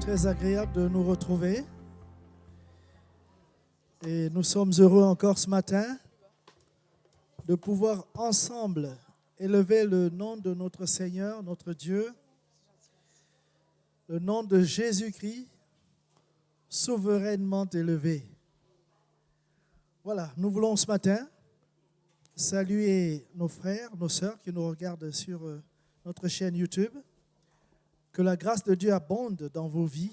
très agréable de nous retrouver. Et nous sommes heureux encore ce matin de pouvoir ensemble élever le nom de notre Seigneur, notre Dieu, le nom de Jésus-Christ, souverainement élevé. Voilà, nous voulons ce matin saluer nos frères, nos sœurs qui nous regardent sur notre chaîne YouTube. Que la grâce de Dieu abonde dans vos vies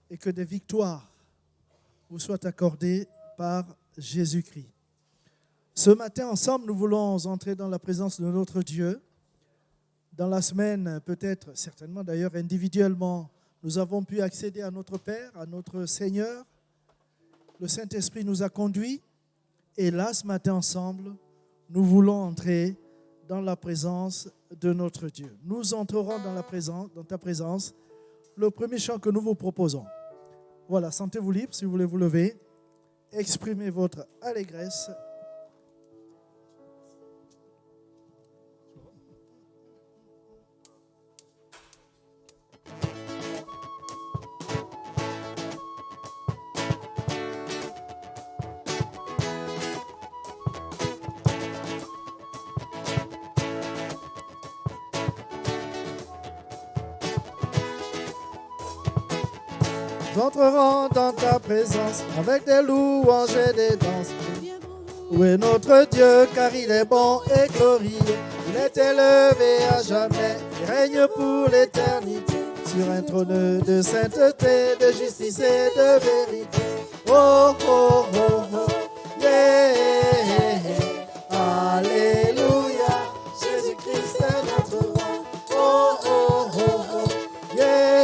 et que des victoires vous soient accordées par Jésus-Christ. Ce matin, ensemble, nous voulons entrer dans la présence de notre Dieu. Dans la semaine, peut-être, certainement d'ailleurs individuellement, nous avons pu accéder à notre Père, à notre Seigneur. Le Saint-Esprit nous a conduits. Et là, ce matin, ensemble, nous voulons entrer dans la présence de notre Dieu. Nous entrerons dans ta présence, le premier chant que nous vous proposons. Voilà, sentez-vous libre si vous voulez vous lever. Exprimez votre allégresse. Nous entrerons dans ta présence avec des louanges et des danses. Où est notre Dieu, car il est bon et glorieux. Il est élevé à jamais, il règne pour l'éternité. Sur un trône de sainteté, de justice et de vérité. Oh, oh, oh, oh, yeah. Alléluia, Jésus-Christ est notre roi. Oh, oh, oh, oh, yeah.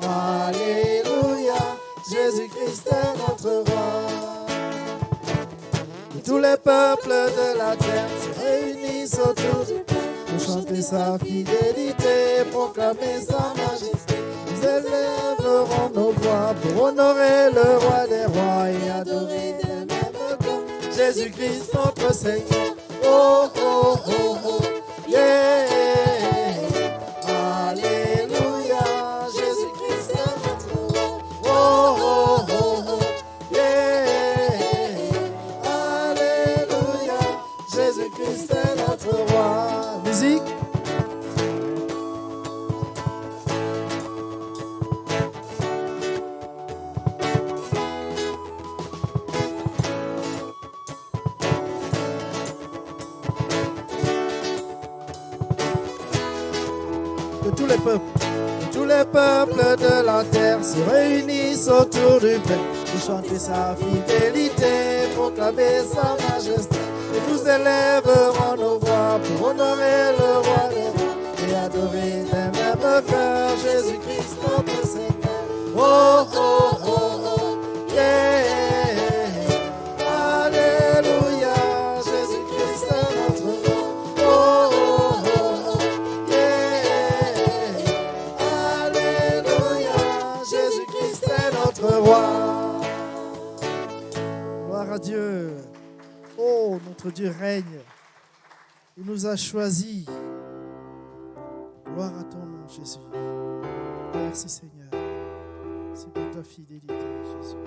Alléluia, Jésus-Christ est notre roi. Et tous les peuples de la terre se réunissent autour du Père pour chanter sa fidélité, proclamer sa majesté. Nous élèverons nos voix pour honorer le roi des rois et adorer des mêmes cœurs Jésus-Christ notre Seigneur. Oh, oh, oh, oh, yeah. Musique. Que tous les peuples de la terre se réunissent autour du Père pour chanter sa fidélité, proclamer sa majesté. Et nous élèverons nos voix pour honorer le roi des rois et adorer d'un même cœur Jésus-Christ notre Seigneur. Oh, oh, oh, oh, yeah. Alléluia, Jésus-Christ est notre roi. Oh, oh, oh, oh, yeah. Alléluia, Jésus-Christ est notre roi. Gloire à Dieu. Oh, notre Dieu règne. Il nous a choisis. Gloire à ton nom, Jésus. Merci, Seigneur. Merci pour ta fidélité, Jésus.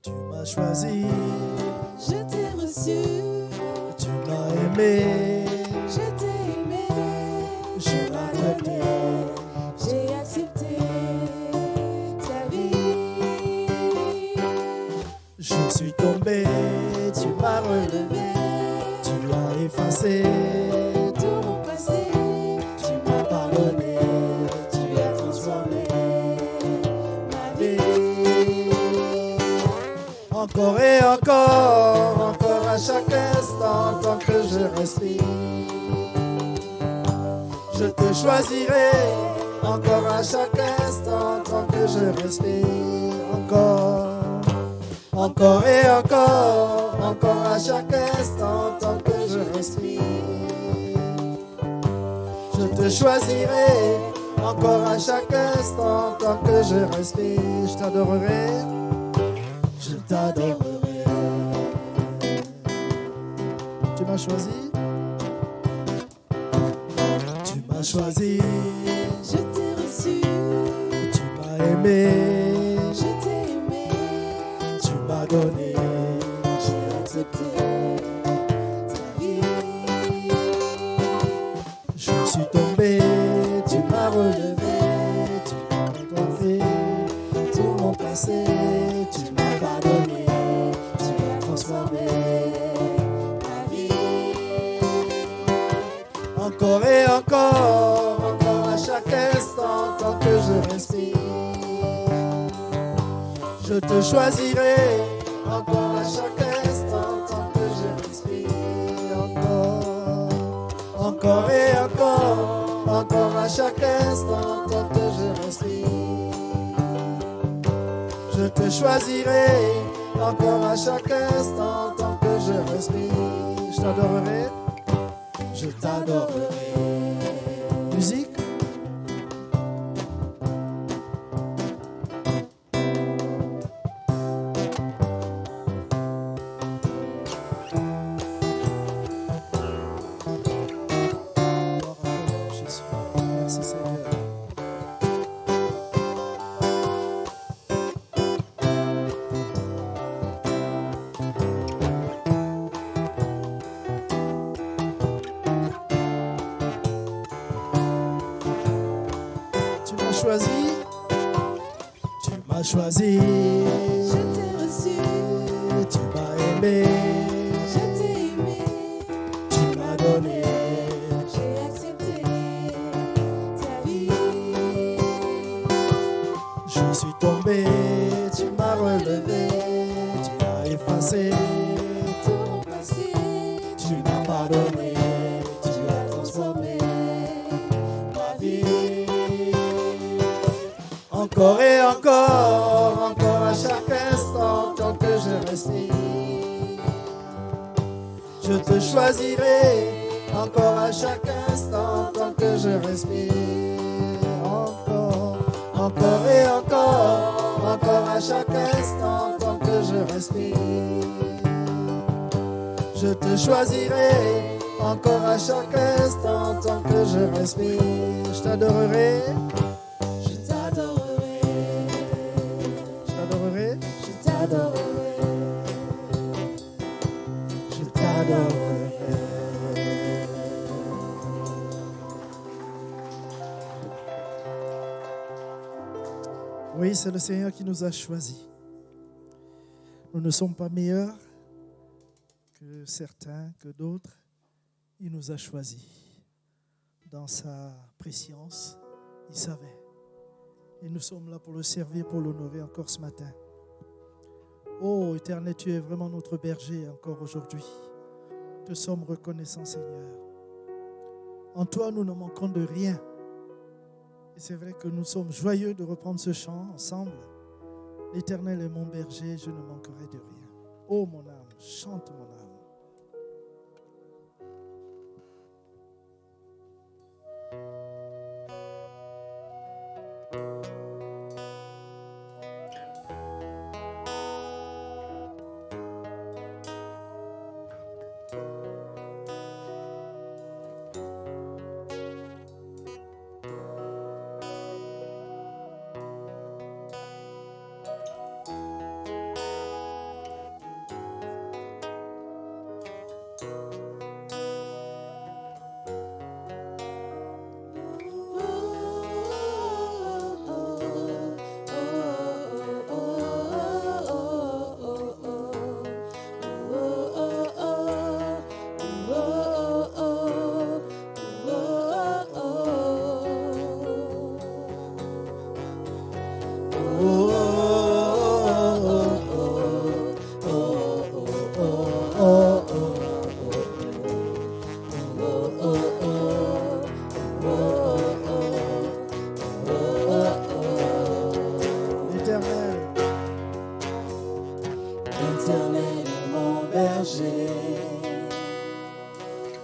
Tu m'as choisi. Je t'ai reçu. Tu m'as aimé. Je t'ai aimé. Je m'ai adopté. J'ai accepté ta vie. Je suis tombé, tu m'as relevé, tu as effacé tout mon passé. tu m'as pardonné, tu as transformé Ma vie. encore et encore, encore à chaque instant, tant que je respire. Je te choisirai. Encore à chaque instant, tant que je respire, encore et encore à chaque instant, tant que je respire. Je te choisirai, encore à chaque instant, tant que je respire. Je t'adorerai, je t'adorerai. m'as choisi. Tu m'as choisi. Je t'ai reçu, Tu m'as aimé. je t'ai aimé, Tu m'as donné. j'ai accepté ta vie. Je suis tombé. Tu m'as relevé. Tu m'as nettoyé tout mon passé. Tu m'as pardonné. Tu m'as transformé. Ma vie, Encore et encore, encore à chaque instant, tant que je respire. Je te choisirai, encore à chaque instant, tant que je respire. Encore et encore à chaque instant, tant que je respire. Je te choisirai, encore à chaque instant, tant que je respire. Je t'adorerai. Je t'adorerai. Musique. Gloire à toi, Jésus. Merci Seigneur. Tu m'as choisi. Tu m'as choisi. je t'ai reçu, Tu m'as aimé. je t'ai aimé, Tu m'as donné. j'ai accepté ta vie. Je suis tombé. Tu m'as relevé. Tu m'as effacé. Tout mon passé, Tu m'as pardonné. Tu as transformé ma vie. Encore et encore à chaque instant, tant que je respire. Je te choisirai, encore à chaque instant, tant que je respire. Encore et encore à chaque instant, tant que je respire. Je te choisirai, encore à chaque instant, tant que je respire. Je t'adorerai. je t'adorerai, Je t'adorerai. je t'adorerai, Je t'adorerai. Oui, c'est le Seigneur qui nous a choisis. Nous ne sommes pas meilleurs que certains, que d'autres. Il nous a choisis. Dans sa préscience, il savait. Et nous sommes là pour le servir, pour l'honorer encore ce matin. Oh, Éternel, tu es vraiment notre berger encore aujourd'hui. Te sommes reconnaissants, Seigneur. En toi, nous ne manquons de rien. Et c'est vrai que nous sommes joyeux de reprendre ce chant ensemble. L'Éternel est mon berger, je ne manquerai de rien. Oh, mon âme, chante mon âme.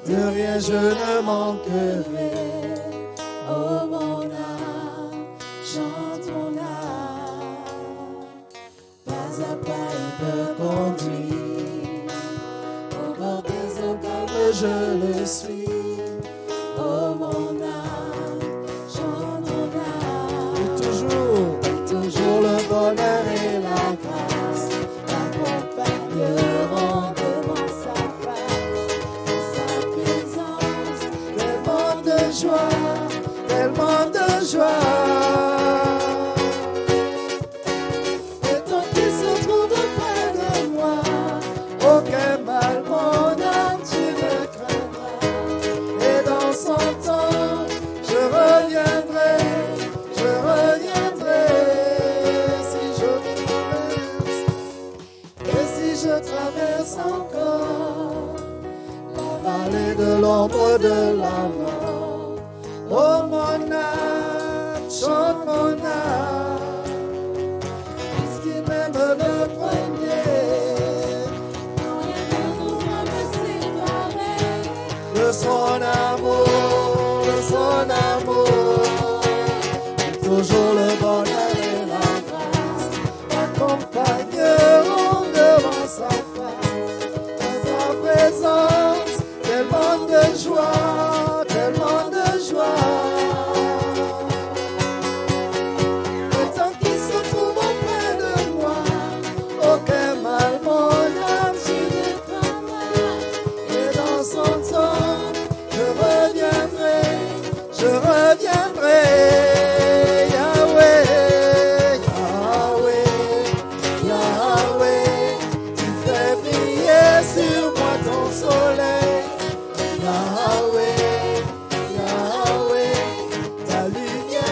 De rien je ne manquerai. Oh mon âme, chante mon âme, pas à pas il me conduit au bord des eaux calmes je le suis. Oh mon âme, chante mon âme. Toujours le bonheur et la grâce m'accompagneront devant sa face. Dans sa présence, tellement de joie, tellement de joie. Et tant qu'il se trouve auprès de moi, aucun mal, mon âme, tu ne craindras. Et dans son temps, je reviendrai. Je traverse encore la vallée de l'ombre de la mort. Oh mon âme, chante mon âme, puisqu'il m'aime le premier. Non, rien ne pourra me séparer de son amour, de son amour. Toujours le bonheur et la grâce m'accompagneront devant sa face, dans sa présence, tellement de joie, tellement de joie. Et tant qu'il se trouve auprès de moi, aucun mal, mon âme, tu ne craindras. Et dans son temps, je reviendrai, je reviendrai.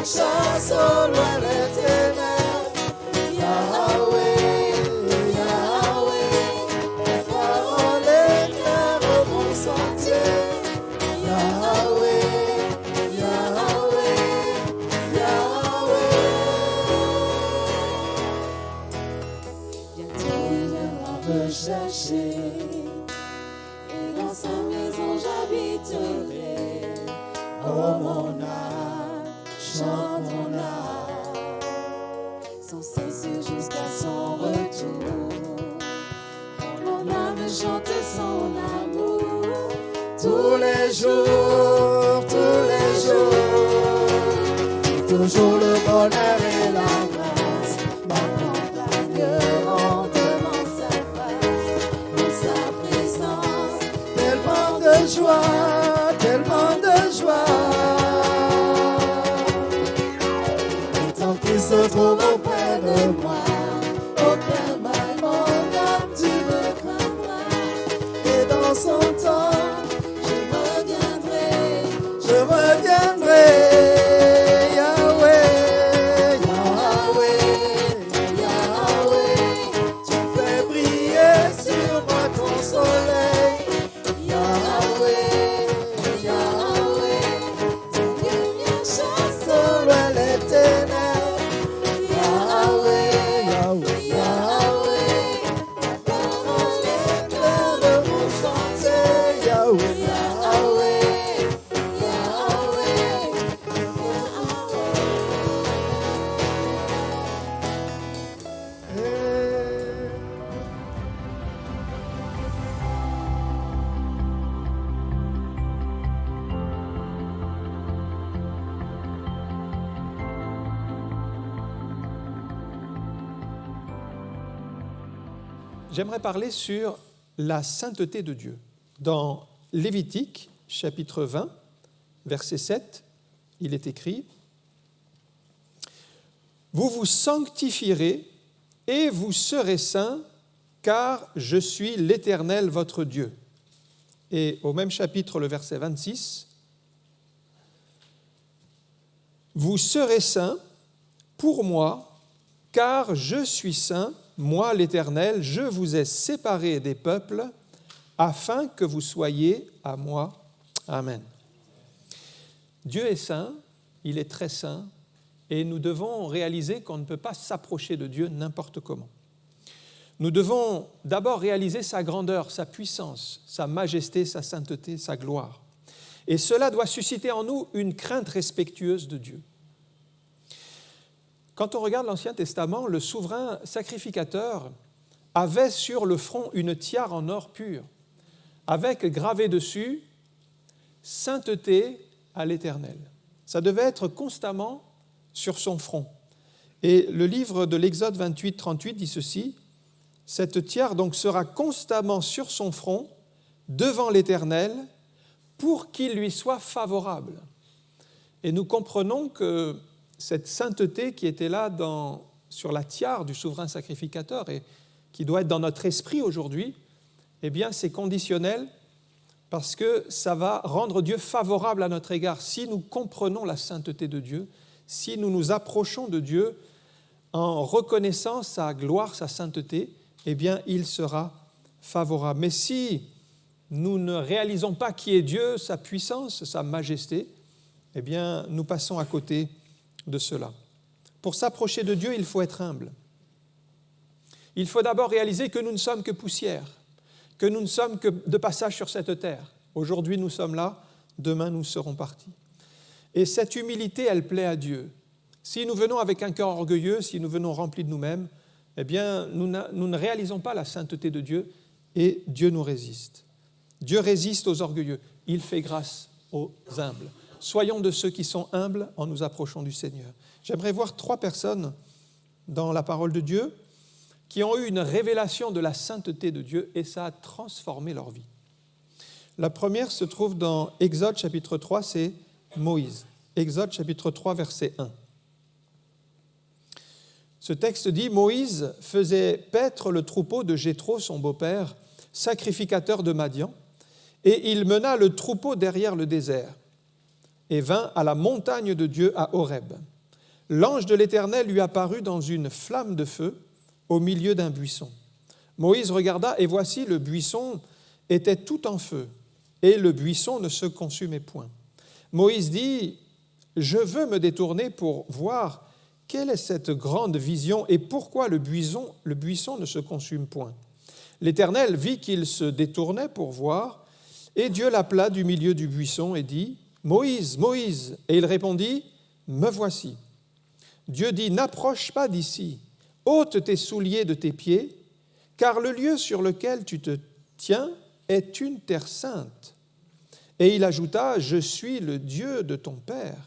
Chasse au loin les ténèbres. Yahweh, Yahweh, ta parole éclaire mon sentier. Yahweh, Yahweh, Yahweh. Bientôt il viendra me chercher, et dans sa maison j'habiterai. Oh mon âme, chante mon âme, sans cesser jusqu'à son retour. Mon âme chante son amour tous les jours, tous les jours. Toujours le bonheur et la grâce m'accompagneront devant sa face, dans sa présence, tellement de joie, tellement de joie. Qui se trouve auprès de moi, aucun mal, mon âme, tu me craindras. Et dans son temps, je reviendrai, je reviendrai. Yahweh, Yahweh, Yahweh, tu fais briller sur moi ton soleil. Yahweh, Yahweh, ton lumière chasse au loin les ténèbres. J'aimerais parler sur la sainteté de Dieu. Dans Lévitique, chapitre 20, verset 7, il est écrit « Vous vous sanctifierez et vous serez saints, car je suis l'Éternel votre Dieu. » Et au même chapitre, le verset 26, « Vous serez saints pour moi, car je suis saint, moi l'Éternel, je vous ai séparés des peuples, afin que vous soyez à moi. Amen. » Dieu est saint, il est très saint, et nous devons réaliser qu'on ne peut pas s'approcher de Dieu n'importe comment. Nous devons d'abord réaliser sa grandeur, sa puissance, sa majesté, sa sainteté, sa gloire. Et cela doit susciter en nous une crainte respectueuse de Dieu. Quand on regarde l'Ancien Testament, le souverain sacrificateur avait sur le front une tiare en or pur, avec gravé dessus « Sainteté à l'Éternel ». Ça devait être constamment sur son front. Et le livre de l'Exode 28, 38 dit ceci, « Cette tiare donc sera constamment sur son front, devant l'Éternel, pour qu'il lui soit favorable. » Et nous comprenons que cette sainteté qui était là sur la tiare du souverain sacrificateur et qui doit être dans notre esprit aujourd'hui, eh bien c'est conditionnel parce que ça va rendre Dieu favorable à notre égard. Si nous comprenons la sainteté de Dieu, si nous nous approchons de Dieu en reconnaissant sa gloire, sa sainteté, eh bien il sera favorable. Mais si nous ne réalisons pas qui est Dieu, sa puissance, sa majesté, eh bien nous passons à côté de cela. Pour s'approcher de Dieu, il faut être humble. Il faut d'abord réaliser que nous ne sommes que poussière, que nous ne sommes que de passage sur cette terre. Aujourd'hui, nous sommes là, demain, nous serons partis. Et cette humilité, elle plaît à Dieu. Si nous venons avec un cœur orgueilleux, si nous venons remplis de nous-mêmes, eh bien, nous ne réalisons pas la sainteté de Dieu et Dieu nous résiste. Dieu résiste aux orgueilleux. Il fait grâce aux humbles. Soyons de ceux qui sont humbles en nous approchant du Seigneur. J'aimerais voir 3 personnes dans la parole de Dieu qui ont eu une révélation de la sainteté de Dieu et ça a transformé leur vie. La première se trouve dans Exode chapitre 3, c'est Moïse. Exode chapitre 3, verset 1. Ce texte dit « Moïse faisait paître le troupeau de Jéthro, son beau-père, sacrificateur de Madian, et il mena le troupeau derrière le désert et vint à la montagne de Dieu à Horeb. L'ange de l'Éternel lui apparut dans une flamme de feu au milieu d'un buisson. Moïse regarda et voici le buisson était tout en feu et le buisson ne se consumait point. Moïse dit « Je veux me détourner pour voir quelle est cette grande vision et pourquoi le buisson ne se consume point. » L'Éternel vit qu'il se détournait pour voir et Dieu l'appela du milieu du buisson et dit « Moïse, Moïse !» Et il répondit « Me voici. » Dieu dit « N'approche pas d'ici, ôte tes souliers de tes pieds, car le lieu sur lequel tu te tiens est une terre sainte. » Et il ajouta « Je suis le Dieu de ton père,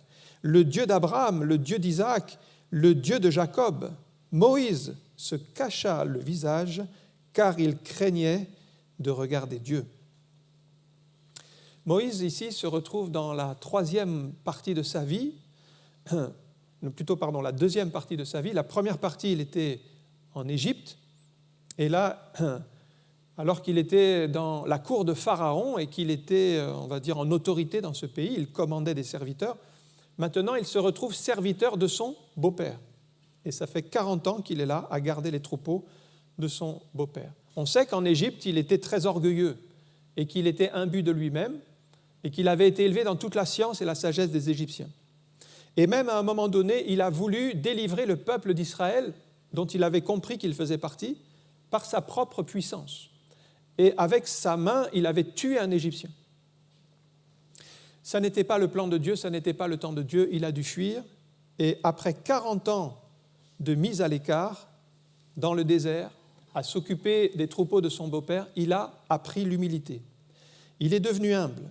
le Dieu d'Abraham, le Dieu d'Isaac, le Dieu de Jacob. » Moïse se cacha le visage, car il craignait de regarder Dieu. Moïse, ici, se retrouve dans la deuxième partie de sa vie. La première partie, il était en Égypte. Et là, alors qu'il était dans la cour de Pharaon et qu'il était, on va dire, en autorité dans ce pays, il commandait des serviteurs. Maintenant, il se retrouve serviteur de son beau-père. Et ça fait 40 ans qu'il est là à garder les troupeaux de son beau-père. On sait qu'en Égypte, il était très orgueilleux et qu'il était imbu de lui-même et qu'il avait été élevé dans toute la science et la sagesse des Égyptiens. Et même à un moment donné, il a voulu délivrer le peuple d'Israël, dont il avait compris qu'il faisait partie, par sa propre puissance. Et avec sa main, il avait tué un Égyptien. Ça n'était pas le plan de Dieu, ça n'était pas le temps de Dieu, il a dû fuir. Et après 40 ans de mise à l'écart, dans le désert, à s'occuper des troupeaux de son beau-père, il a appris l'humilité. Il est devenu humble.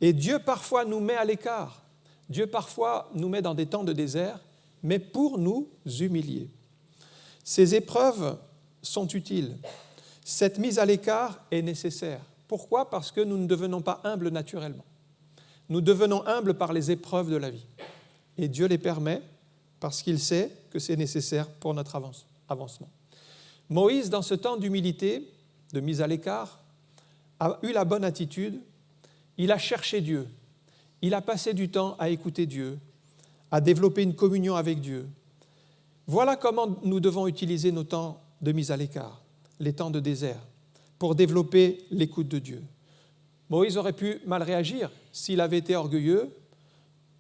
Et Dieu parfois nous met à l'écart. Dieu parfois nous met dans des temps de désert, mais pour nous humilier. Ces épreuves sont utiles. Cette mise à l'écart est nécessaire. Pourquoi ? Parce que nous ne devenons pas humbles naturellement. Nous devenons humbles par les épreuves de la vie. Et Dieu les permet parce qu'il sait que c'est nécessaire pour notre avancement. Moïse, dans ce temps d'humilité, de mise à l'écart, a eu la bonne attitude. Il a cherché Dieu. Il a passé du temps à écouter Dieu, à développer une communion avec Dieu. Voilà comment nous devons utiliser nos temps de mise à l'écart, les temps de désert, pour développer l'écoute de Dieu. Moïse aurait pu mal réagir. S'il avait été orgueilleux,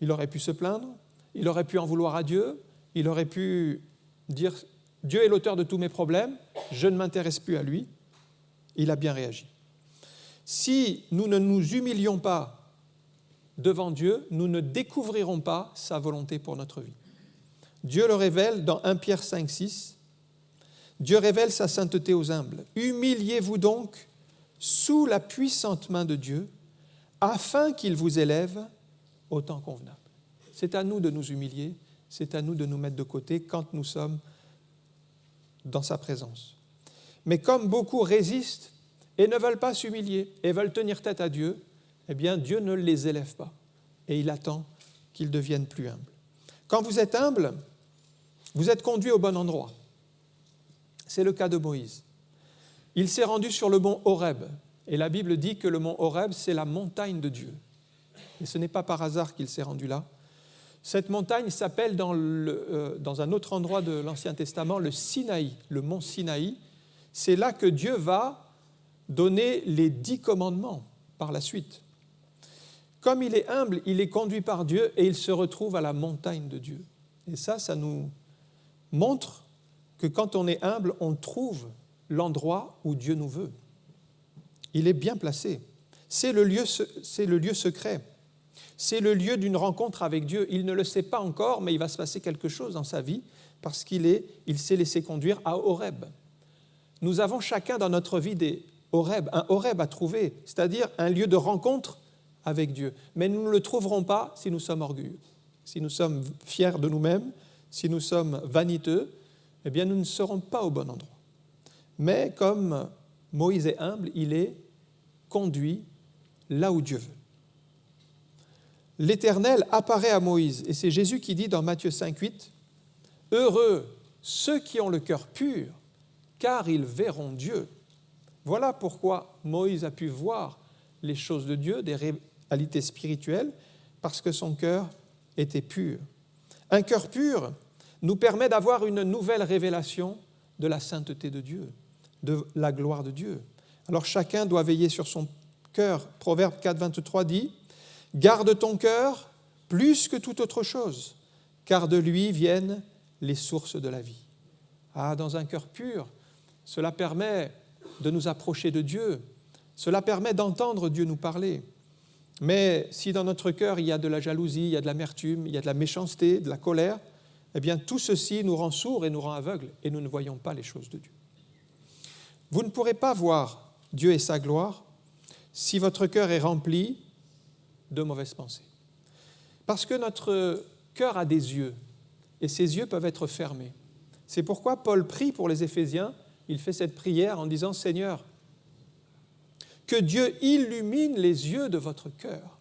il aurait pu se plaindre, il aurait pu en vouloir à Dieu, il aurait pu dire « Dieu est l'auteur de tous mes problèmes, je ne m'intéresse plus à lui ». Il a bien réagi. Si nous ne nous humilions pas devant Dieu, nous ne découvrirons pas sa volonté pour notre vie. Dieu le révèle dans 1 Pierre 5,6. Dieu révèle sa sainteté aux humbles. Humiliez-vous donc sous la puissante main de Dieu, afin qu'il vous élève au temps convenable. C'est à nous de nous humilier, c'est à nous de nous mettre de côté quand nous sommes dans sa présence. Mais comme beaucoup résistent et ne veulent pas s'humilier et veulent tenir tête à Dieu, eh bien Dieu ne les élève pas et il attend qu'ils deviennent plus humbles. Quand vous êtes humble, vous êtes conduit au bon endroit. C'est le cas de Moïse. Il s'est rendu sur le mont Horeb et la Bible dit que le mont Horeb, c'est la montagne de Dieu. Et ce n'est pas par hasard qu'il s'est rendu là. Cette montagne s'appelle dans un autre endroit de l'Ancien Testament le Sinaï, le mont Sinaï. C'est là que Dieu va donner les 10 commandements par la suite. Comme il est humble, il est conduit par Dieu et il se retrouve à la montagne de Dieu. Et ça nous montre que quand on est humble, on trouve l'endroit où Dieu nous veut. Il est bien placé. C'est le lieu secret. C'est le lieu d'une rencontre avec Dieu. Il ne le sait pas encore, mais il va se passer quelque chose dans sa vie parce qu'il s'est laissé conduire à Horeb. Nous avons chacun dans notre vie un Horeb à trouver, c'est-à-dire un lieu de rencontre avec Dieu. Mais nous ne le trouverons pas si nous sommes orgueilleux, si nous sommes fiers de nous-mêmes, si nous sommes vaniteux, eh bien nous ne serons pas au bon endroit. Mais comme Moïse est humble, il est conduit là où Dieu veut. L'Éternel apparaît à Moïse, et c'est Jésus qui dit dans Matthieu 5,8 « Heureux ceux qui ont le cœur pur, car ils verront Dieu. » Voilà pourquoi Moïse a pu voir les choses de Dieu, des réalités spirituelles, parce que son cœur était pur. Un cœur pur nous permet d'avoir une nouvelle révélation de la sainteté de Dieu, de la gloire de Dieu. Alors chacun doit veiller sur son cœur. Proverbe 4, 23 dit « Garde ton cœur plus que toute autre chose, car de lui viennent les sources de la vie. » Ah, dans un cœur pur, cela permet de nous approcher de Dieu, cela permet d'entendre Dieu nous parler. Mais si dans notre cœur il y a de la jalousie, il y a de l'amertume, il y a de la méchanceté, de la colère, eh bien tout ceci nous rend sourds et nous rend aveugles et nous ne voyons pas les choses de Dieu. Vous ne pourrez pas voir Dieu et sa gloire si votre cœur est rempli de mauvaises pensées. Parce que notre cœur a des yeux et ces yeux peuvent être fermés. C'est pourquoi Paul prie pour les Éphésiens. Il fait cette prière en disant « Seigneur, que Dieu illumine les yeux de votre cœur. »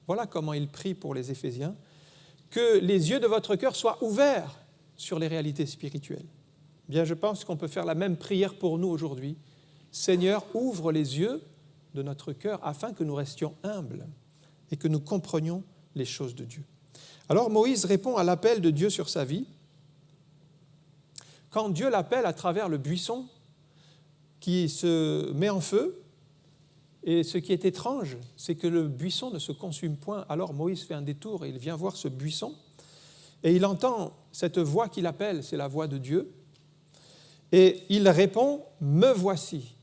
Voilà comment il prie pour les Éphésiens. Que les yeux de votre cœur soient ouverts sur les réalités spirituelles. Bien, je pense qu'on peut faire la même prière pour nous aujourd'hui. Seigneur, ouvre les yeux de notre cœur afin que nous restions humbles et que nous comprenions les choses de Dieu. Alors Moïse répond à l'appel de Dieu sur sa vie. Quand Dieu l'appelle à travers le buisson qui se met en feu, et ce qui est étrange, c'est que le buisson ne se consume point. Alors Moïse fait un détour et il vient voir ce buisson et il entend cette voix qui l'appelle, c'est la voix de Dieu. Et il répond « Me voici ».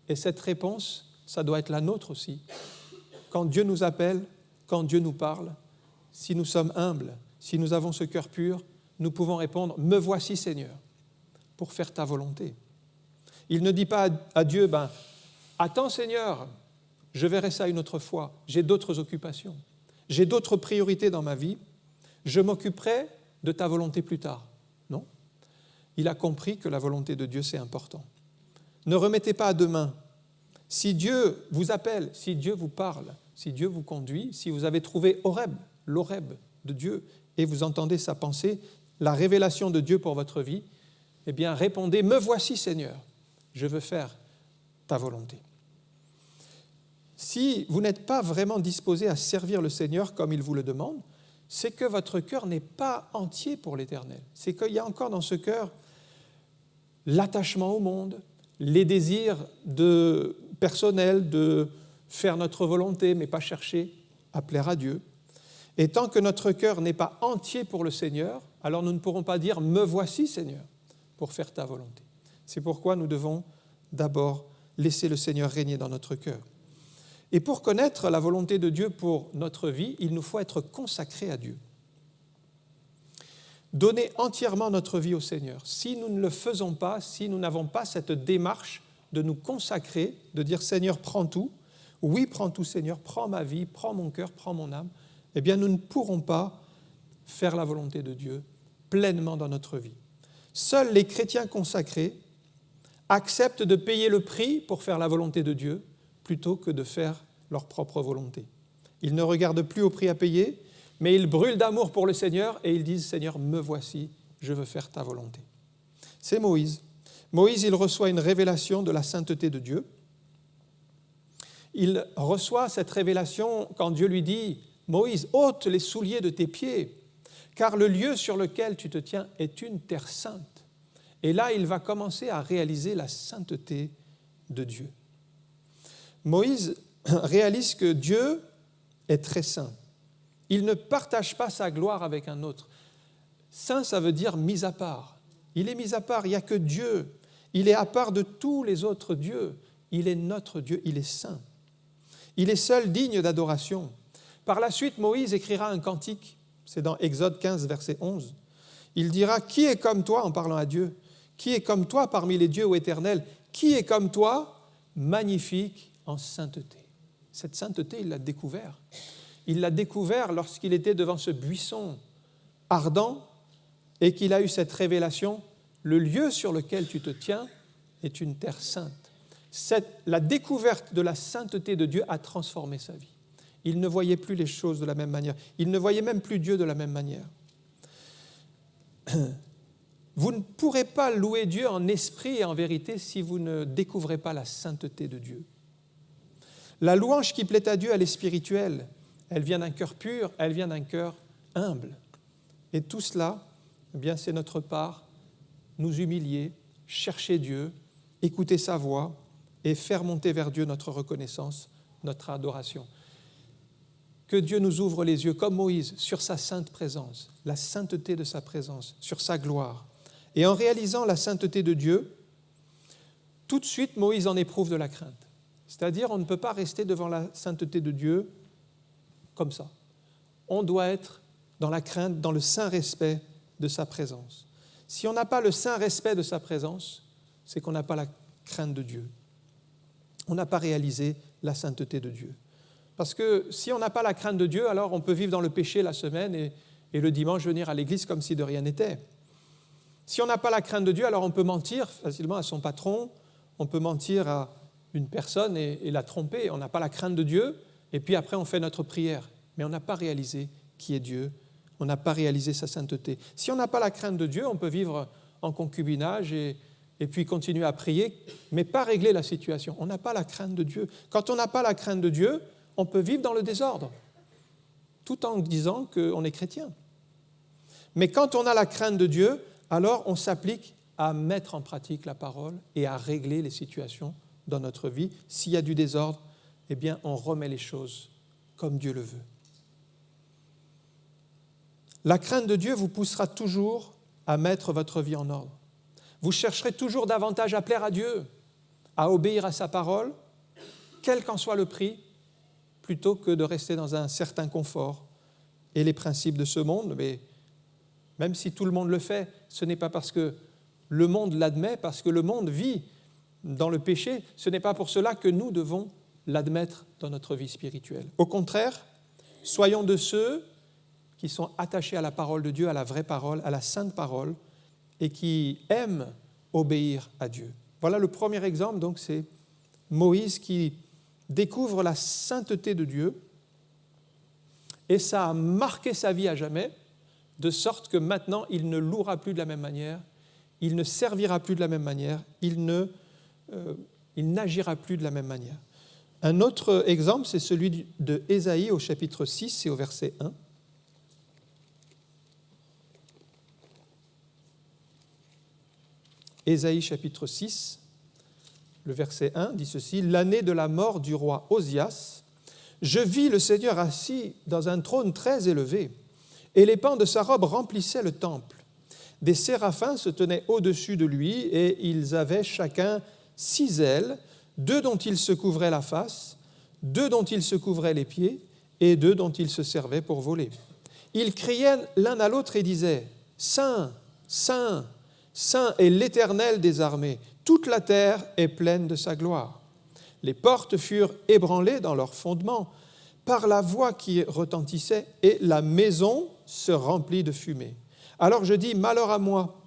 Et cette réponse, ça doit être la nôtre aussi. Quand Dieu nous appelle, quand Dieu nous parle, si nous sommes humbles, si nous avons ce cœur pur, nous pouvons répondre « Me voici Seigneur » pour faire ta volonté. Il ne dit pas à Dieu « Attends Seigneur, je verrai ça une autre fois, j'ai d'autres occupations, j'ai d'autres priorités dans ma vie, je m'occuperai de ta volonté plus tard. » Non, il a compris que la volonté de Dieu, c'est important. Ne remettez pas à demain. Si Dieu vous appelle, si Dieu vous parle, si Dieu vous conduit, si vous avez trouvé Horeb, l'Horeb de Dieu, et vous entendez sa pensée, la révélation de Dieu pour votre vie, eh bien répondez « Me voici Seigneur, je veux faire ta volonté. » Si vous n'êtes pas vraiment disposé à servir le Seigneur comme il vous le demande, c'est que votre cœur n'est pas entier pour l'Éternel. C'est qu'il y a encore dans ce cœur l'attachement au monde, les désirs personnels de faire notre volonté, mais pas chercher à plaire à Dieu. Et tant que notre cœur n'est pas entier pour le Seigneur, alors nous ne pourrons pas dire « Me voici Seigneur » pour faire ta volonté. C'est pourquoi nous devons d'abord laisser le Seigneur régner dans notre cœur. Et pour connaître la volonté de Dieu pour notre vie, il nous faut être consacrés à Dieu. Donner entièrement notre vie au Seigneur. Si nous ne le faisons pas, si nous n'avons pas cette démarche de nous consacrer, de dire « Seigneur, prends tout ». Oui, prends tout, Seigneur, prends ma vie, prends mon cœur, prends mon âme. Eh bien, nous ne pourrons pas faire la volonté de Dieu pleinement dans notre vie. Seuls les chrétiens consacrés acceptent de payer le prix pour faire la volonté de Dieu plutôt que de faire leur propre volonté. Ils ne regardent plus au prix à payer, mais ils brûlent d'amour pour le Seigneur et ils disent « Seigneur, me voici, je veux faire ta volonté ». C'est Moïse. Moïse, il reçoit une révélation de la sainteté de Dieu. Il reçoit cette révélation quand Dieu lui dit « Moïse, ôte les souliers de tes pieds, car le lieu sur lequel tu te tiens est une terre sainte. » Et là, il va commencer à réaliser la sainteté de Dieu. Moïse réalise que Dieu est très saint. Il ne partage pas sa gloire avec un autre. Saint, ça veut dire mis à part. Il est mis à part, il n'y a que Dieu. Il est à part de tous les autres dieux. Il est notre Dieu, il est saint. Il est seul digne d'adoration. Par la suite, Moïse écrira un cantique, c'est dans Exode 15, verset 11. Il dira « Qui est comme toi » en parlant à Dieu. « Qui est comme toi parmi les dieux, ô Éternel? Qui est comme toi, magnifique en sainteté ?» Cette sainteté, il l'a découvert. Il l'a découvert lorsqu'il était devant ce buisson ardent et qu'il a eu cette révélation « Le lieu sur lequel tu te tiens est une terre sainte ». La découverte de la sainteté de Dieu a transformé sa vie. Il ne voyait plus les choses de la même manière. Il ne voyait même plus Dieu de la même manière. Vous ne pourrez pas louer Dieu en esprit et en vérité si vous ne découvrez pas la sainteté de Dieu. La louange qui plaît à Dieu, elle est spirituelle. Elle vient d'un cœur pur, elle vient d'un cœur humble. Et tout cela, eh bien, c'est notre part, nous humilier, chercher Dieu, écouter sa voix et faire monter vers Dieu notre reconnaissance, notre adoration. Que Dieu nous ouvre les yeux, comme Moïse, sur sa sainte présence, la sainteté de sa présence, sur sa gloire. Et en réalisant la sainteté de Dieu, tout de suite, Moïse en éprouve de la crainte. C'est-à-dire, on ne peut pas rester devant la sainteté de Dieu comme ça. On doit être dans la crainte, dans le saint respect de sa présence. Si on n'a pas le saint respect de sa présence, c'est qu'on n'a pas la crainte de Dieu. On n'a pas réalisé la sainteté de Dieu. Parce que si on n'a pas la crainte de Dieu, alors on peut vivre dans le péché la semaine et le dimanche venir à l'église comme si de rien n'était. Si on n'a pas la crainte de Dieu, alors on peut mentir facilement à son patron, on peut mentir à une personne et la tromper. On n'a pas la crainte de Dieu et puis après on fait notre prière. Mais on n'a pas réalisé qui est Dieu, on n'a pas réalisé sa sainteté. Si on n'a pas la crainte de Dieu, on peut vivre en concubinage et puis continuer à prier, mais pas régler la situation. On n'a pas la crainte de Dieu. Quand on n'a pas la crainte de Dieu, on peut vivre dans le désordre, tout en disant qu'on est chrétien. Mais quand on a la crainte de Dieu, alors on s'applique à mettre en pratique la parole et à régler les situations dans notre vie. S'il y a du désordre, eh bien, on remet les choses comme Dieu le veut. La crainte de Dieu vous poussera toujours à mettre votre vie en ordre. Vous chercherez toujours davantage à plaire à Dieu, à obéir à sa parole, quel qu'en soit le prix, plutôt que de rester dans un certain confort et les principes de ce monde. Mais même si tout le monde le fait, ce n'est pas parce que le monde l'admet, parce que le monde vit dans le péché, ce n'est pas pour cela que nous devons l'admettre dans notre vie spirituelle. Au contraire, soyons de ceux qui sont attachés à la parole de Dieu, à la vraie parole, à la sainte parole, et qui aiment obéir à Dieu. Voilà le premier exemple, donc c'est Moïse qui découvre la sainteté de Dieu et ça a marqué sa vie à jamais, de sorte que maintenant il ne louera plus de la même manière, il ne servira plus de la même manière, il n'agira plus de la même manière. Un autre exemple, c'est celui de Ésaïe au chapitre 6 et au verset 1. Ésaïe chapitre 6, le verset 1 dit ceci: « L'année de la mort du roi Osias, je vis le Seigneur assis dans un trône très élevé, et les pans de sa robe remplissaient le temple. Des séraphins se tenaient au-dessus de lui, et ils avaient chacun 6 ailes, 2 dont ils se couvraient la face, 2 dont ils se couvraient les pieds, et 2 dont ils se servaient pour voler. Ils criaient l'un à l'autre et disaient: Saint, Saint, Saint est l'Éternel des armées, Toute la terre est pleine de sa gloire. Les portes furent ébranlées dans leurs fondements par la voix qui retentissait, et la maison se remplit de fumée. Alors je dis, malheur à moi,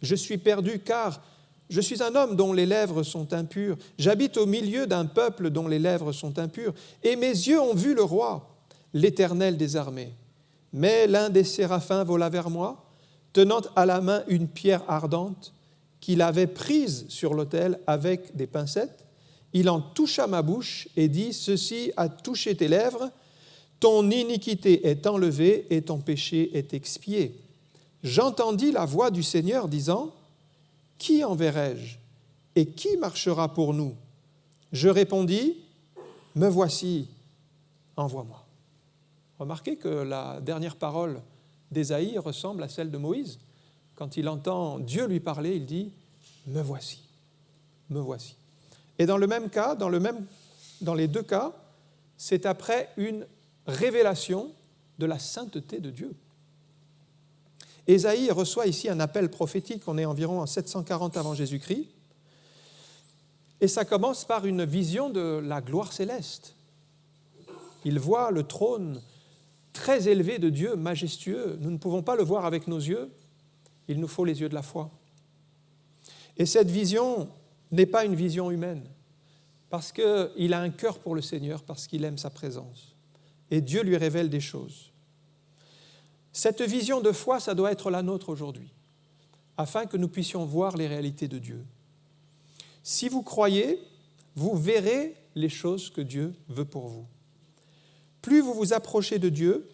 je suis perdu, car je suis un homme dont les lèvres sont impures. J'habite au milieu d'un peuple dont les lèvres sont impures, et mes yeux ont vu le roi, l'Éternel des armées. Mais l'un des séraphins vola vers moi, tenant à la main une pierre ardente qu'il avait prise sur l'autel avec des pincettes. Il en toucha ma bouche et dit, « Ceci a touché tes lèvres, ton iniquité est enlevée et ton péché est expié. » J'entendis la voix du Seigneur disant, « Qui enverrai-je et qui marchera pour nous ?» Je répondis, « Me voici, envoie-moi. » Remarquez que la dernière parole d'Ésaïe ressemble à celle de Moïse. Quand il entend Dieu lui parler, il dit, « Me voici, me voici. » Et dans le même cas, dans les deux cas, c'est après une révélation de la sainteté de Dieu. Ésaïe reçoit ici un appel prophétique, on est environ en 740 avant Jésus-Christ, et ça commence par une vision de la gloire céleste. Il voit le trône très élevé de Dieu, majestueux. Nous ne pouvons pas le voir avec nos yeux, il nous faut les yeux de la foi. Et cette vision n'est pas une vision humaine, parce qu'il a un cœur pour le Seigneur, parce qu'il aime sa présence. Et Dieu lui révèle des choses. Cette vision de foi, ça doit être la nôtre aujourd'hui, afin que nous puissions voir les réalités de Dieu. Si vous croyez, vous verrez les choses que Dieu veut pour vous. Plus vous vous approchez de Dieu,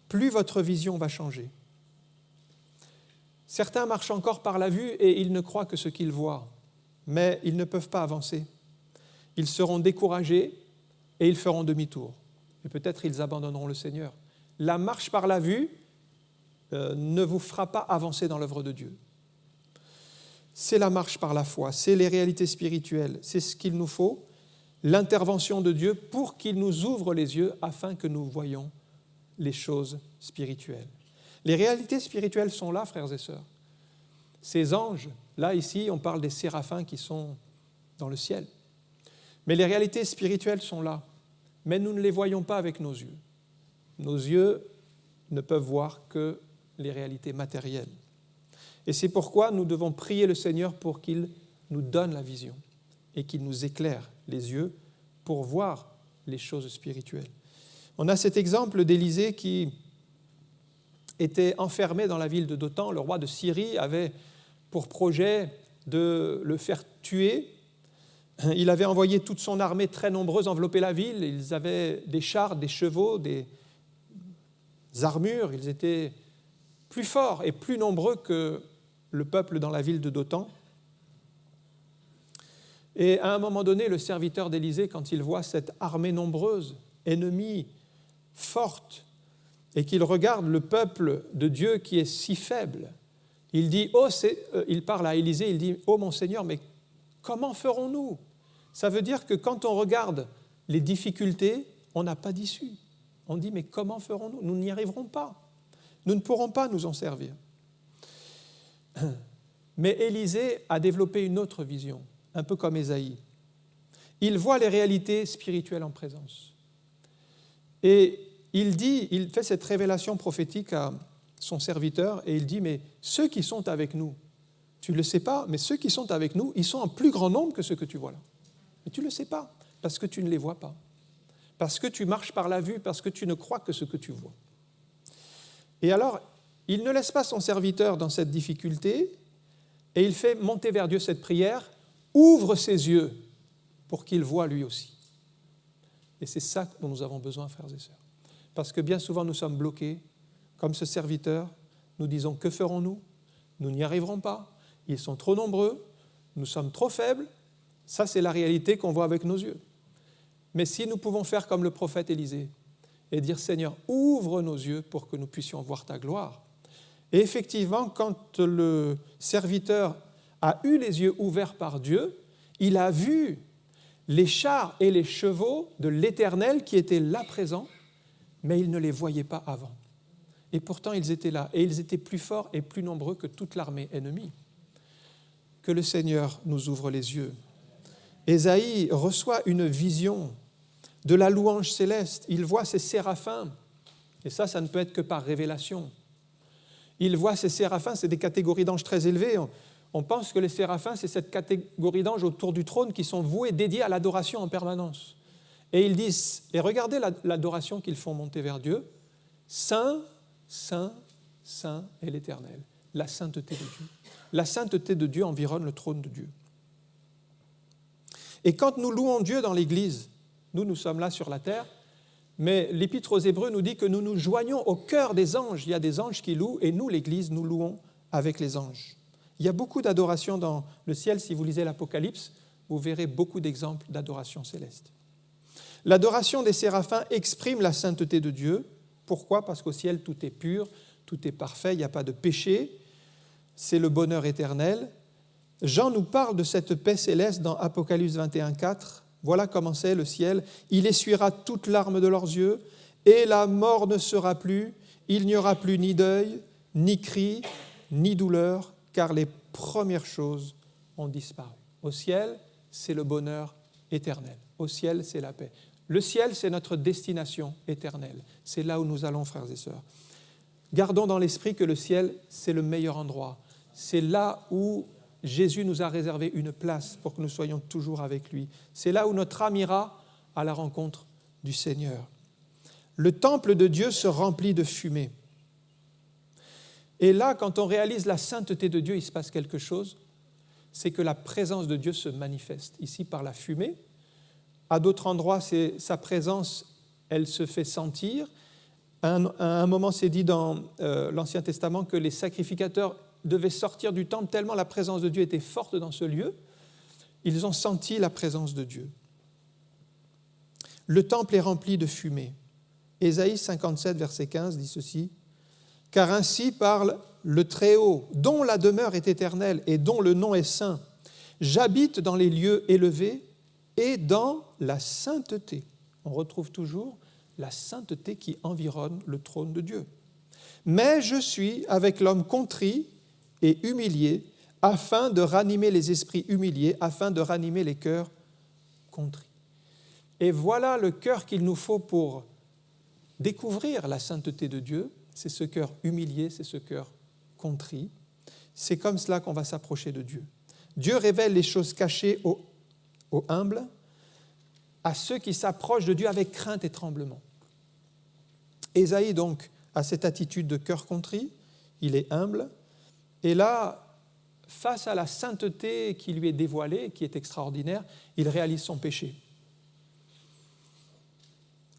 plus votre vision va changer. Certains marchent encore par la vue et ils ne croient que ce qu'ils voient, mais ils ne peuvent pas avancer. Ils seront découragés et ils feront demi-tour. Et peut-être ils abandonneront le Seigneur. La marche par la vue ne vous fera pas avancer dans l'œuvre de Dieu. C'est la marche par la foi, c'est les réalités spirituelles, c'est ce qu'il nous faut, l'intervention de Dieu pour qu'il nous ouvre les yeux afin que nous voyions les choses spirituelles. Les réalités spirituelles sont là, frères et sœurs. Ces anges, là, ici, on parle des séraphins qui sont dans le ciel. Mais les réalités spirituelles sont là, mais nous ne les voyons pas avec nos yeux. Nos yeux ne peuvent voir que les réalités matérielles. Et c'est pourquoi nous devons prier le Seigneur pour qu'il nous donne la vision et qu'il nous éclaire les yeux pour voir les choses spirituelles. On a cet exemple d'Élisée qui était enfermé dans la ville de Dothan. Le roi de Syrie avait pour projet de le faire tuer. Il avait envoyé toute son armée très nombreuse envelopper la ville. Ils avaient des chars, des chevaux, des armures. Ils étaient plus forts et plus nombreux que le peuple dans la ville de Dothan. Et à un moment donné, le serviteur d'Élisée, quand il voit cette armée nombreuse, ennemie, forte, et qu'il regarde le peuple de Dieu qui est si faible, il dit, il parle à Élisée, il dit, « Oh mon Seigneur, mais comment ferons-nous » Ça veut dire que quand on regarde les difficultés, on n'a pas d'issue. On dit, mais comment ferons-nous ? Nous n'y arriverons pas. Nous ne pourrons pas nous en servir. Mais Élisée a développé une autre vision, un peu comme Ésaïe. Il voit les réalités spirituelles en présence. Et il fait cette révélation prophétique à son serviteur et il dit, mais ceux qui sont avec nous, tu ne le sais pas, mais ceux qui sont avec nous, ils sont en plus grand nombre que ceux que tu vois là. Mais tu ne le sais pas, parce que tu ne les vois pas. Parce que tu marches par la vue, parce que tu ne crois que ce que tu vois. Et alors, il ne laisse pas son serviteur dans cette difficulté et il fait monter vers Dieu cette prière, ouvre ses yeux pour qu'il voie lui aussi. Et c'est ça dont nous avons besoin, frères et sœurs. Parce que bien souvent, nous sommes bloqués, comme ce serviteur, nous disons, que ferons-nous ? Nous n'y arriverons pas, ils sont trop nombreux, nous sommes trop faibles. Ça, c'est la réalité qu'on voit avec nos yeux. Mais si nous pouvons faire comme le prophète Élisée et dire, Seigneur, ouvre nos yeux pour que nous puissions voir ta gloire. Et effectivement, quand le serviteur a eu les yeux ouverts par Dieu, il a vu les chars et les chevaux de l'Éternel qui étaient là présents, mais il ne les voyait pas avant. Et pourtant, ils étaient là, et ils étaient plus forts et plus nombreux que toute l'armée ennemie. que le Seigneur nous ouvre les yeux. Ésaïe reçoit une vision de la louange céleste. Il voit ces séraphins, et ça ne peut être que par révélation. Il voit ces séraphins, c'est des catégories d'anges très élevées. On pense que les séraphins, c'est cette catégorie d'anges autour du trône qui sont voués, dédiés à l'adoration en permanence. Et ils disent, et regardez l'adoration qu'ils font monter vers Dieu, Saint, Saint, Saint est l'Éternel, la sainteté de Dieu. La sainteté de Dieu environne le trône de Dieu. Et quand nous louons Dieu dans l'Église, nous sommes là sur la terre, mais l'Épître aux Hébreux nous dit que nous nous joignons au cœur des anges. Il y a des anges qui louent, et nous, l'Église, nous louons avec les anges. Il y a beaucoup d'adoration dans le ciel. Si vous lisez l'Apocalypse, vous verrez beaucoup d'exemples d'adoration céleste. L'adoration des séraphins exprime la sainteté de Dieu. Pourquoi ? Parce qu'au ciel, tout est pur, tout est parfait, il n'y a pas de péché. C'est le bonheur éternel. Jean nous parle de cette paix céleste dans Apocalypse 21:4. Voilà comment c'est le ciel. Il essuiera toute larme de leurs yeux, et la mort ne sera plus. Il n'y aura plus ni deuil, ni cri, ni douleur, car les premières choses ont disparu. Au ciel, c'est le bonheur éternel. Au ciel, c'est la paix. Le ciel, c'est notre destination éternelle. C'est là où nous allons, frères et sœurs. Gardons dans l'esprit que le ciel, c'est le meilleur endroit. C'est là où Jésus nous a réservé une place pour que nous soyons toujours avec lui. C'est là où notre âme ira à la rencontre du Seigneur. Le temple de Dieu se remplit de fumée. Et là, quand on réalise la sainteté de Dieu, il se passe quelque chose, c'est que la présence de Dieu se manifeste. Ici, par la fumée. À d'autres endroits, sa présence, elle se fait sentir. À un moment, c'est dit dans l'Ancien Testament que les sacrificateurs devaient sortir du temple tellement la présence de Dieu était forte dans ce lieu. Ils ont senti la présence de Dieu. Le temple est rempli de fumée. Ésaïe 57, verset 15 dit ceci. « Car ainsi parle le Très-Haut, dont la demeure est éternelle et dont le nom est saint. J'habite dans les lieux élevés et dans la sainteté. » On retrouve toujours la sainteté qui environne le trône de Dieu. « Mais je suis avec l'homme contrit et humilié, afin de ranimer les esprits humiliés, afin de ranimer les cœurs contrits. » Et voilà le cœur qu'il nous faut pour découvrir la sainteté de Dieu, c'est ce cœur humilié, c'est ce cœur contrit. C'est comme cela qu'on va s'approcher de Dieu. Dieu révèle les choses cachées aux humbles, à ceux qui s'approchent de Dieu avec crainte et tremblement. Ésaïe donc a cette attitude de cœur contrit, il est humble, et là, face à la sainteté qui lui est dévoilée, qui est extraordinaire, il réalise son péché.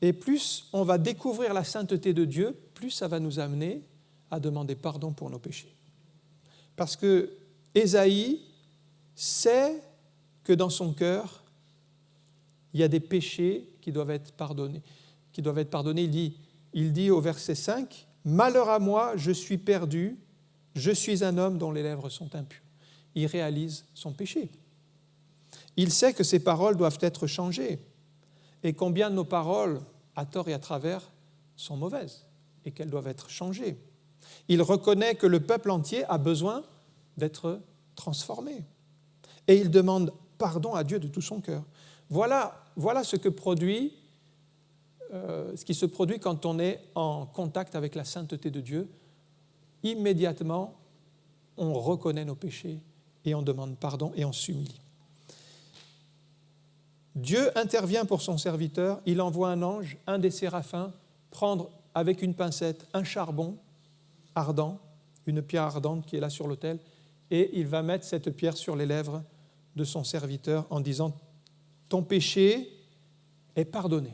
Et plus on va découvrir la sainteté de Dieu, plus ça va nous amener à demander pardon pour nos péchés. Parce que Ésaïe sait que dans son cœur, il y a des péchés qui doivent être pardonnés. Il dit au verset 5, « Malheur à moi, je suis perdu, je suis un homme dont les lèvres sont impures. » Il réalise son péché. Il sait que ses paroles doivent être changées et combien de nos paroles, à tort et à travers, sont mauvaises et qu'elles doivent être changées. Il reconnaît que le peuple entier a besoin d'être transformé et il demande pardon à Dieu de tout son cœur. Voilà ce qui se produit quand on est en contact avec la sainteté de Dieu. Immédiatement, on reconnaît nos péchés et on demande pardon et on s'humilie. Dieu intervient pour son serviteur, il envoie un ange, un des séraphins, prendre avec une pincette un charbon ardent, une pierre ardente qui est là sur l'autel, et il va mettre cette pierre sur les lèvres de son serviteur en disant « Ton péché est pardonné,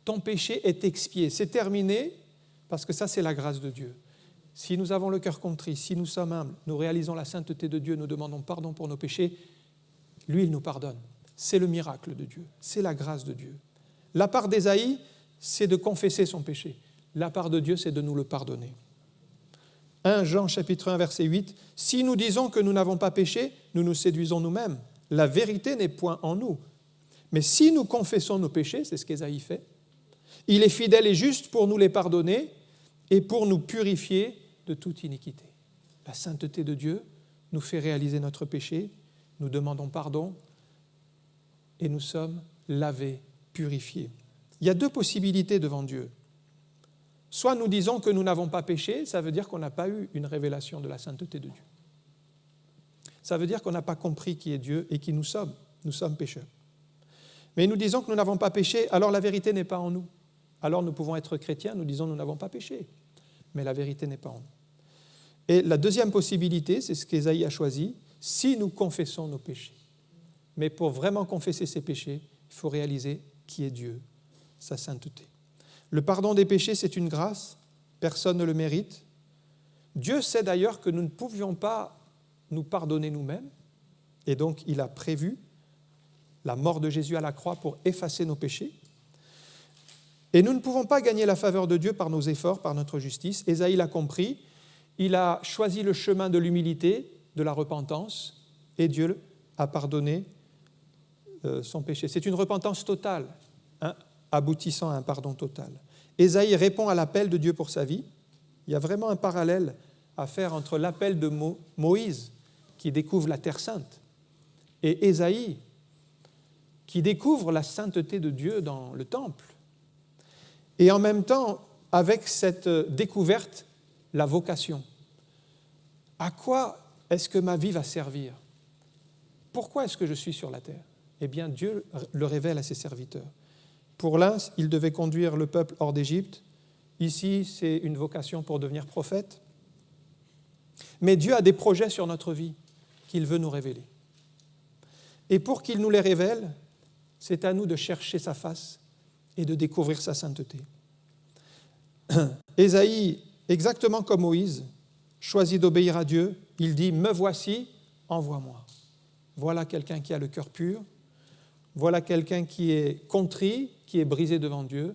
ton péché est expié, c'est terminé, parce que ça c'est la grâce de Dieu. » Si nous avons le cœur contrit, si nous sommes humbles, nous réalisons la sainteté de Dieu, nous demandons pardon pour nos péchés, lui, il nous pardonne. C'est le miracle de Dieu, c'est la grâce de Dieu. La part d'Ésaïe, c'est de confesser son péché. La part de Dieu, c'est de nous le pardonner. 1 Jean chapitre 1, verset 8, « Si nous disons que nous n'avons pas péché, nous nous séduisons nous-mêmes. La vérité n'est point en nous. Mais si nous confessons nos péchés, c'est ce qu'Ésaïe fait, il est fidèle et juste pour nous les pardonner et pour nous purifier de toute iniquité. » La sainteté de Dieu nous fait réaliser notre péché, nous demandons pardon et nous sommes lavés, purifiés. Il y a deux possibilités devant Dieu. Soit nous disons que nous n'avons pas péché, ça veut dire qu'on n'a pas eu une révélation de la sainteté de Dieu. Ça veut dire qu'on n'a pas compris qui est Dieu et qui nous sommes. Nous sommes pécheurs. Mais nous disons que nous n'avons pas péché, alors la vérité n'est pas en nous. Alors nous pouvons être chrétiens, nous disons nous n'avons pas péché, mais la vérité n'est pas en nous. Et la deuxième possibilité, c'est ce qu'Ésaïe a choisi, si nous confessons nos péchés. Mais pour vraiment confesser ses péchés, il faut réaliser qui est Dieu, sa sainteté. Le pardon des péchés, c'est une grâce, personne ne le mérite. Dieu sait d'ailleurs que nous ne pouvions pas nous pardonner nous-mêmes, et donc il a prévu la mort de Jésus à la croix pour effacer nos péchés. Et nous ne pouvons pas gagner la faveur de Dieu par nos efforts, par notre justice. Ésaïe l'a compris, il a choisi le chemin de l'humilité, de la repentance, et Dieu a pardonné son péché. C'est une repentance totale, aboutissant à un pardon total. Ésaïe répond à l'appel de Dieu pour sa vie. Il y a vraiment un parallèle à faire entre l'appel de Moïse, qui découvre la terre sainte, et Ésaïe, qui découvre la sainteté de Dieu dans le temple. Et en même temps, avec cette découverte, la vocation. À quoi est-ce que ma vie va servir? Pourquoi est-ce que je suis sur la terre? Eh bien, Dieu le révèle à ses serviteurs. Pour l'un, il devait conduire le peuple hors d'Égypte. Ici, c'est une vocation pour devenir prophète. Mais Dieu a des projets sur notre vie qu'il veut nous révéler. Et pour qu'il nous les révèle, c'est à nous de chercher sa face et de découvrir sa sainteté. Ésaïe, exactement comme Moïse, choisit d'obéir à Dieu. Il dit « Me voici, envoie-moi ». Voilà quelqu'un qui a le cœur pur. Voilà quelqu'un qui est contrit, qui est brisé devant Dieu,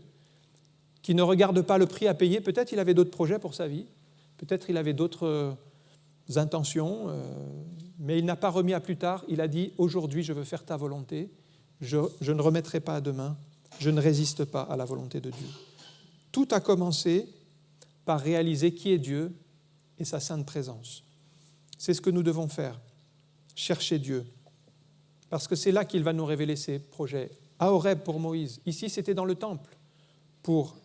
qui ne regarde pas le prix à payer. Peut-être il avait d'autres projets pour sa vie, peut-être il avait d'autres intentions, mais il n'a pas remis à plus tard. Il a dit « Aujourd'hui, je veux faire ta volonté. Je ne remettrai pas à demain. Je ne résiste pas à la volonté de Dieu. » Tout a commencé par réaliser qui est Dieu et sa sainte présence. C'est ce que nous devons faire, chercher Dieu. Parce que c'est là qu'il va nous révéler ses projets. À Horeb pour Moïse. Ici, c'était dans le temple pour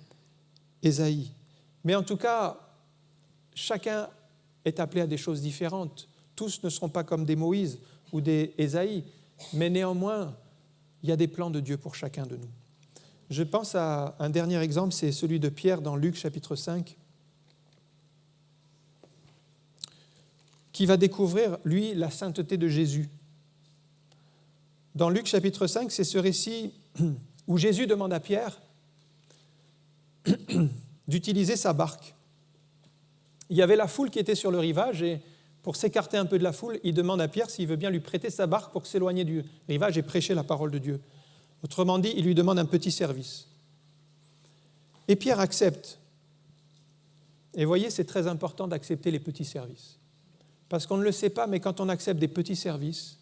Ésaïe. Mais en tout cas, chacun est appelé à des choses différentes. Tous ne seront pas comme des Moïse ou des Ésaïe. Mais néanmoins, il y a des plans de Dieu pour chacun de nous. Je pense à un dernier exemple, c'est celui de Pierre dans Luc chapitre 5, qui va découvrir, lui, la sainteté de Jésus. Dans Luc chapitre 5, c'est ce récit où Jésus demande à Pierre d'utiliser sa barque. Il y avait la foule qui était sur le rivage et pour s'écarter un peu de la foule, il demande à Pierre s'il veut bien lui prêter sa barque pour s'éloigner du rivage et prêcher la parole de Dieu. Autrement dit, il lui demande un petit service. Et Pierre accepte. Et voyez, c'est très important d'accepter les petits services. Parce qu'on ne le sait pas, mais quand on accepte des petits services,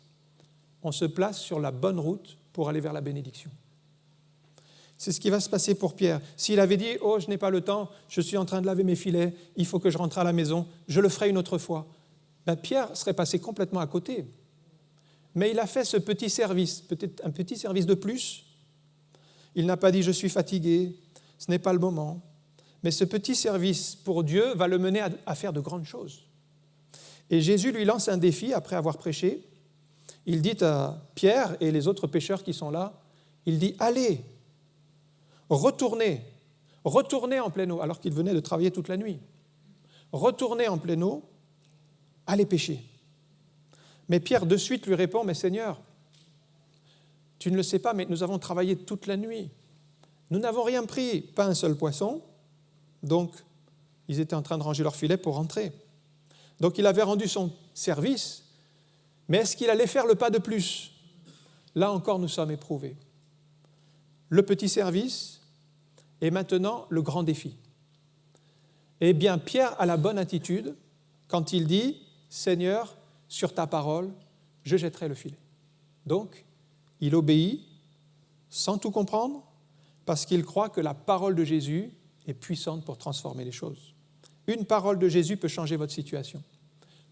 on se place sur la bonne route pour aller vers la bénédiction. C'est ce qui va se passer pour Pierre. S'il avait dit « Oh, je n'ai pas le temps, je suis en train de laver mes filets, il faut que je rentre à la maison, je le ferai une autre fois », ben Pierre serait passé complètement à côté. Mais il a fait ce petit service, peut-être un petit service de plus. Il n'a pas dit « Je suis fatigué, ce n'est pas le moment ». Mais ce petit service pour Dieu va le mener à faire de grandes choses. Et Jésus lui lance un défi après avoir prêché. Il dit à Pierre et les autres pécheurs qui sont là, il dit « Allez, retournez en pleine eau », alors qu'il venait de travailler toute la nuit. Retournez en pleine eau, allez pêcher. Mais Pierre de suite lui répond « Mais Seigneur, tu ne le sais pas, mais nous avons travaillé toute la nuit. Nous n'avons rien pris, pas un seul poisson. » Donc, ils étaient en train de ranger leur filet pour rentrer. Donc, il avait rendu son service, mais est-ce qu'il allait faire le pas de plus? Là encore, nous sommes éprouvés. Le petit service et maintenant le grand défi. Eh bien, Pierre a la bonne attitude quand il dit « Seigneur, sur ta parole, je jetterai le filet. » Donc, il obéit sans tout comprendre parce qu'il croit que la parole de Jésus est puissante pour transformer les choses. Une parole de Jésus peut changer votre situation,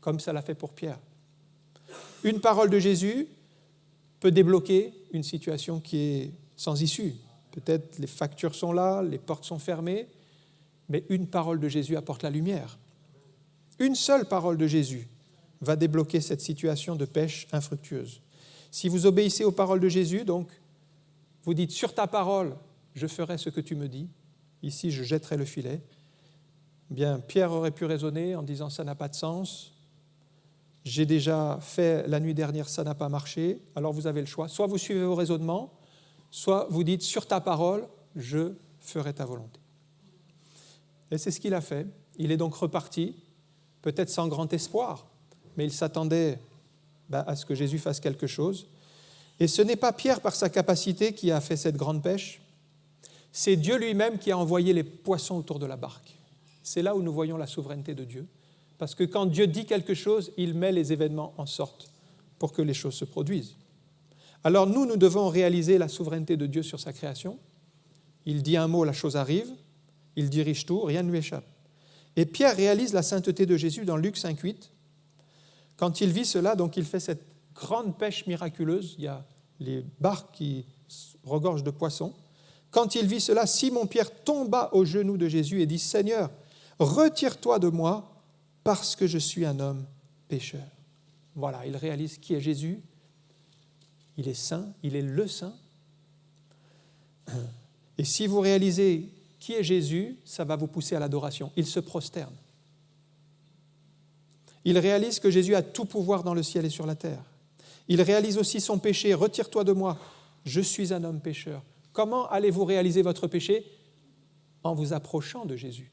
comme ça l'a fait pour Pierre. Une parole de Jésus peut débloquer une situation qui est sans issue. Peut-être les factures sont là, les portes sont fermées, mais une parole de Jésus apporte la lumière. Une seule parole de Jésus va débloquer cette situation de pêche infructueuse. Si vous obéissez aux paroles de Jésus, donc, vous dites « sur ta parole, je ferai ce que tu me dis », ici je jetterai le filet, bien Pierre aurait pu raisonner en disant « ça n'a pas de sens », j'ai déjà fait la nuit dernière, ça n'a pas marché, alors vous avez le choix, soit vous suivez vos raisonnements, soit vous dites « sur ta parole, je ferai ta volonté ». Et c'est ce qu'il a fait. Il est donc reparti, peut-être sans grand espoir, mais il s'attendait à ce que Jésus fasse quelque chose. Et ce n'est pas Pierre par sa capacité qui a fait cette grande pêche, c'est Dieu lui-même qui a envoyé les poissons autour de la barque. C'est là où nous voyons la souveraineté de Dieu, parce que quand Dieu dit quelque chose, il met les événements en sorte pour que les choses se produisent. Alors nous devons réaliser la souveraineté de Dieu sur sa création. Il dit un mot, la chose arrive, il dirige tout, rien ne lui échappe. Et Pierre réalise la sainteté de Jésus dans Luc 5,8. Quand il vit cela, donc il fait cette grande pêche miraculeuse, il y a les barques qui regorgent de poissons. Quand il vit cela, Simon-Pierre tomba aux genoux de Jésus et dit « Seigneur, retire-toi de moi parce que je suis un homme pécheur. » Voilà, il réalise qui est Jésus. Il est saint, il est le saint. Et si vous réalisez qui est Jésus, ça va vous pousser à l'adoration. Il se prosterne. Il réalise que Jésus a tout pouvoir dans le ciel et sur la terre. Il réalise aussi son péché. « Retire-toi de moi, je suis un homme pécheur. » Comment allez-vous réaliser votre péché ? En vous approchant de Jésus,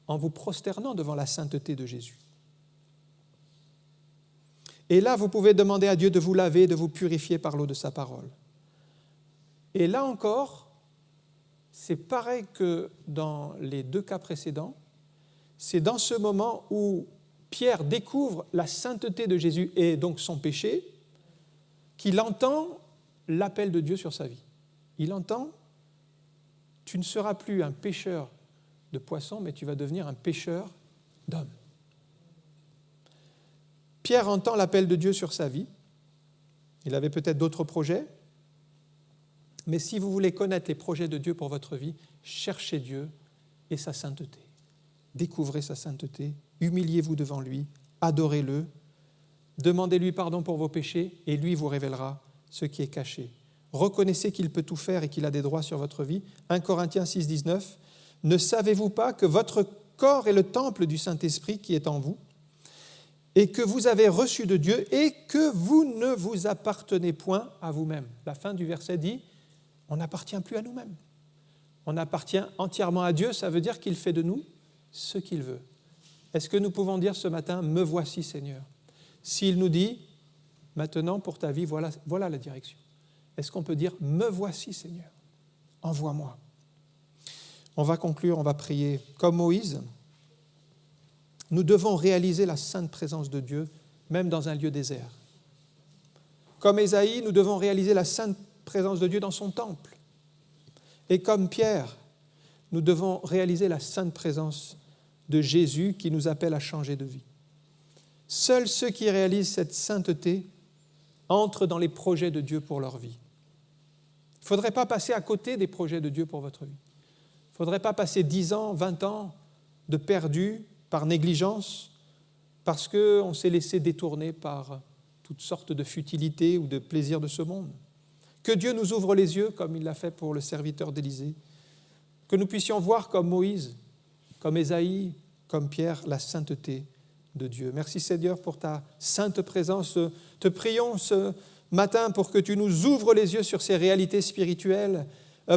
en vous prosternant devant la sainteté de Jésus. Et là, vous pouvez demander à Dieu de vous laver, de vous purifier par l'eau de sa parole. Et là encore, c'est pareil que dans les deux cas précédents, c'est dans ce moment où Pierre découvre la sainteté de Jésus et donc son péché, qu'il entend l'appel de Dieu sur sa vie. Il entend « Tu ne seras plus un pêcheur de poissons, mais tu vas devenir un pêcheur d'hommes. » Pierre entend l'appel de Dieu sur sa vie. Il avait peut-être d'autres projets, mais si vous voulez connaître les projets de Dieu pour votre vie, cherchez Dieu et sa sainteté. Découvrez sa sainteté, humiliez-vous devant lui, adorez-le, demandez-lui pardon pour vos péchés et lui vous révélera ce qui est caché. Reconnaissez qu'il peut tout faire et qu'il a des droits sur votre vie. 1 Corinthiens 6, 19. « Ne savez-vous pas que votre corps est le temple du Saint-Esprit qui est en vous et que vous avez reçu de Dieu et que vous ne vous appartenez point à vous-même » La fin du verset dit « On n'appartient plus à nous-mêmes. On appartient entièrement à Dieu, ça veut dire qu'il fait de nous ce qu'il veut. » Est-ce que nous pouvons dire ce matin « Me voici Seigneur » s'il nous dit « Maintenant pour ta vie, voilà la direction ». Est-ce qu'on peut dire « Me voici, Seigneur, envoie-moi » On va conclure, on va prier. Comme Moïse, nous devons réaliser la sainte présence de Dieu, même dans un lieu désert. Comme Ésaïe, nous devons réaliser la sainte présence de Dieu dans son temple. Et comme Pierre, nous devons réaliser la sainte présence de Jésus qui nous appelle à changer de vie. Seuls ceux qui réalisent cette sainteté entrent dans les projets de Dieu pour leur vie. Il ne faudrait pas passer à côté des projets de Dieu pour votre vie. Il ne faudrait pas passer 10 ans, 20 ans de perdu par négligence parce qu'on s'est laissé détourner par toutes sortes de futilités ou de plaisirs de ce monde. Que Dieu nous ouvre les yeux comme il l'a fait pour le serviteur d'Élisée. Que nous puissions voir comme Moïse, comme Ésaïe, comme Pierre, la sainteté de Dieu. Merci Seigneur pour ta sainte présence. Te prions ce matin pour que tu nous ouvres les yeux sur ces réalités spirituelles,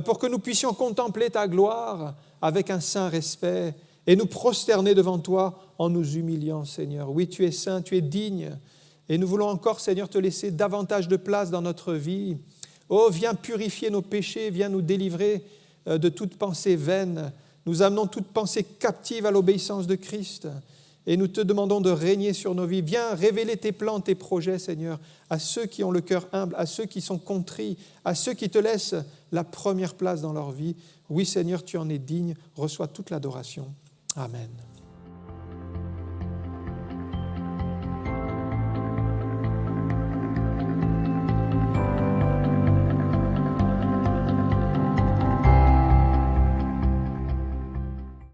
pour que nous puissions contempler ta gloire avec un saint respect et nous prosterner devant toi en nous humiliant, Seigneur. Oui, tu es saint, tu es digne et nous voulons encore, Seigneur, te laisser davantage de place dans notre vie. Oh, viens purifier nos péchés, viens nous délivrer de toute pensée vaine. Nous amenons toute pensée captive à l'obéissance de Christ. Et nous te demandons de régner sur nos vies. Viens révéler tes plans, tes projets, Seigneur, à ceux qui ont le cœur humble, à ceux qui sont contrits, à ceux qui te laissent la première place dans leur vie. Oui, Seigneur, tu en es digne. Reçois toute l'adoration. Amen.